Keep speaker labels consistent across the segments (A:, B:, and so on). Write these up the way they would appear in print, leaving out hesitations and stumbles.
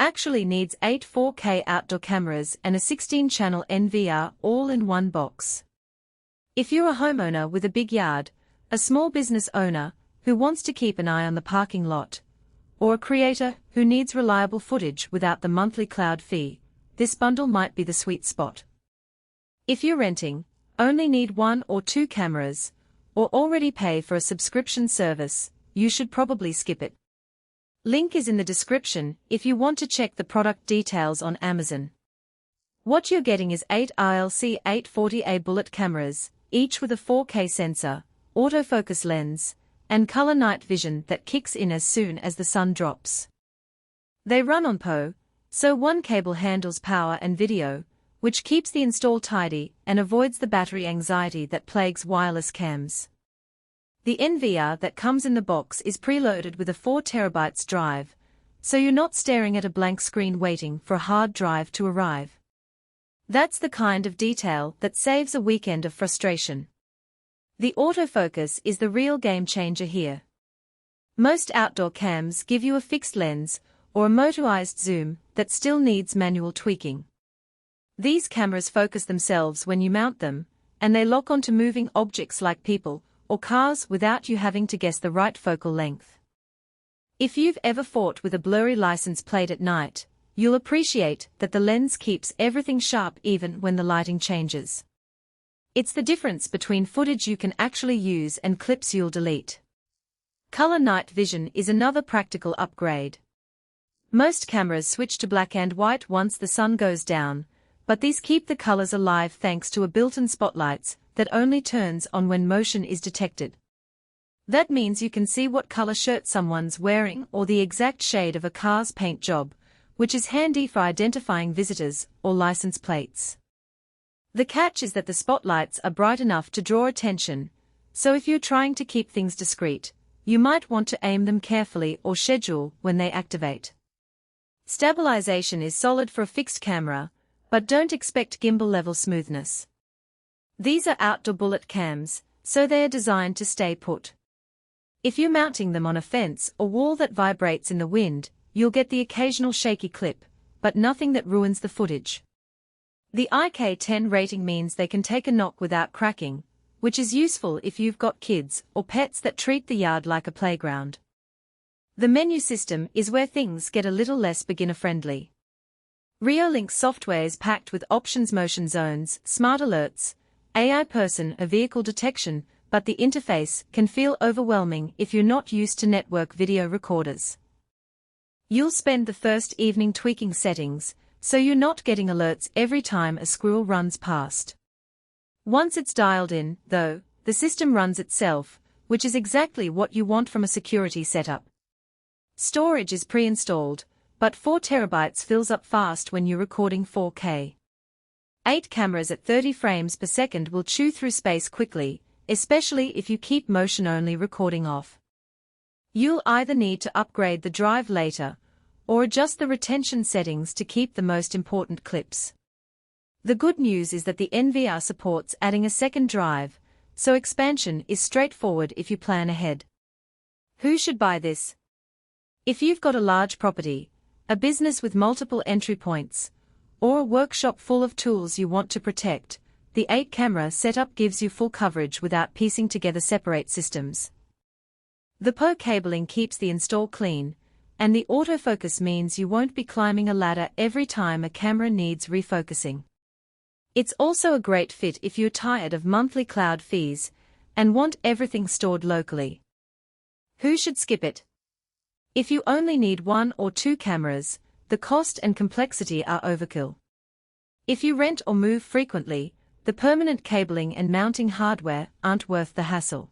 A: actually needs 8 4K outdoor cameras and a 16-channel NVR all in one box. If you're a homeowner with a big yard, a small business owner who wants to keep an eye on the parking lot, or a creator who needs reliable footage without the monthly cloud fee, this bundle might be the sweet spot. If you're renting, only need 1 or 2 cameras, or already pay for a subscription service, you should probably skip it. Link is in the description if you want to check the product details on Amazon. What you're getting is 8 ILC 840A bullet cameras, each with a 4K sensor, autofocus lens, and color night vision that kicks in as soon as the sun drops. They run on PoE, so one cable handles power and video, which keeps the install tidy and avoids the battery anxiety that plagues wireless cams. The NVR that comes in the box is preloaded with a 4 TB drive, so you're not staring at a blank screen waiting for a hard drive to arrive. That's the kind of detail that saves a weekend of frustration. The autofocus is the real game changer here. Most outdoor cams give you a fixed lens or a motorized zoom that still needs manual tweaking. These cameras focus themselves when you mount them, and they lock onto moving objects like people or cars without you having to guess the right focal length. If you've ever fought with a blurry license plate at night, you'll appreciate that the lens keeps everything sharp even when the lighting changes. It's the difference between footage you can actually use and clips you'll delete. Color night vision is another practical upgrade. Most cameras switch to black and white once the sun goes down, but these keep the colors alive thanks to a built-in spotlights that only turns on when motion is detected. That means you can see what color shirt someone's wearing or the exact shade of a car's paint job, which is handy for identifying visitors or license plates. The catch is that the spotlights are bright enough to draw attention, so if you're trying to keep things discreet, you might want to aim them carefully or schedule when they activate. Stabilization is solid for a fixed camera, but don't expect gimbal-level smoothness. These are outdoor bullet cams, so they are designed to stay put. If you're mounting them on a fence or wall that vibrates in the wind, you'll get the occasional shaky clip, but nothing that ruins the footage. The IK10 rating means they can take a knock without cracking, which is useful if you've got kids or pets that treat the yard like a playground. The menu system is where things get a little less beginner-friendly. REOLINK software is packed with options: motion zones, smart alerts, AI person or vehicle detection, but the interface can feel overwhelming if you're not used to network video recorders. You'll spend the first evening tweaking settings, so you're not getting alerts every time a squirrel runs past. Once it's dialed in, though, the system runs itself, which is exactly what you want from a security setup. Storage is pre-installed, but 4 TB fills up fast when you're recording 4K. 8 cameras at 30 frames per second will chew through space quickly, especially if you keep motion-only recording off. You'll either need to upgrade the drive later, or adjust the retention settings to keep the most important clips. The good news is that the NVR supports adding a second drive, so expansion is straightforward if you plan ahead. Who should buy this? If you've got a large property, a business with multiple entry points, or a workshop full of tools you want to protect, the 8-camera setup gives you full coverage without piecing together separate systems. The PoE cabling keeps the install clean, and the autofocus means you won't be climbing a ladder every time a camera needs refocusing. It's also a great fit if you're tired of monthly cloud fees and want everything stored locally. Who should skip it? If you only need 1 or 2 cameras, the cost and complexity are overkill. If you rent or move frequently, the permanent cabling and mounting hardware aren't worth the hassle.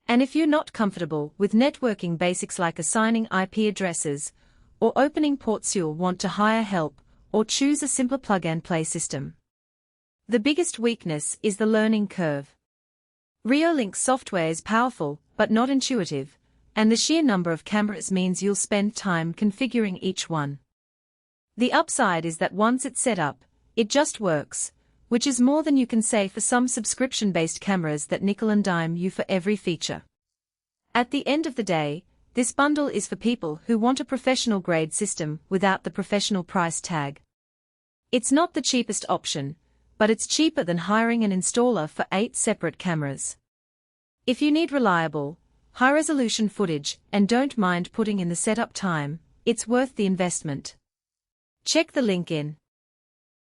A: And if you're not comfortable with networking basics like assigning IP addresses or opening ports, you'll want to hire help or choose a simpler plug-and-play system. The biggest weakness is the learning curve. REOLINK software is powerful but not intuitive, and the sheer number of cameras means you'll spend time configuring each one. The upside is that once it's set up, it just works, which is more than you can say for some subscription-based cameras that nickel and dime you for every feature. At the end of the day, this bundle is for people who want a professional-grade system without the professional price tag. It's not the cheapest option, but it's cheaper than hiring an installer for 8 separate cameras. If you need reliable, high-resolution footage and don't mind putting in the setup time, it's worth the investment. Check the link in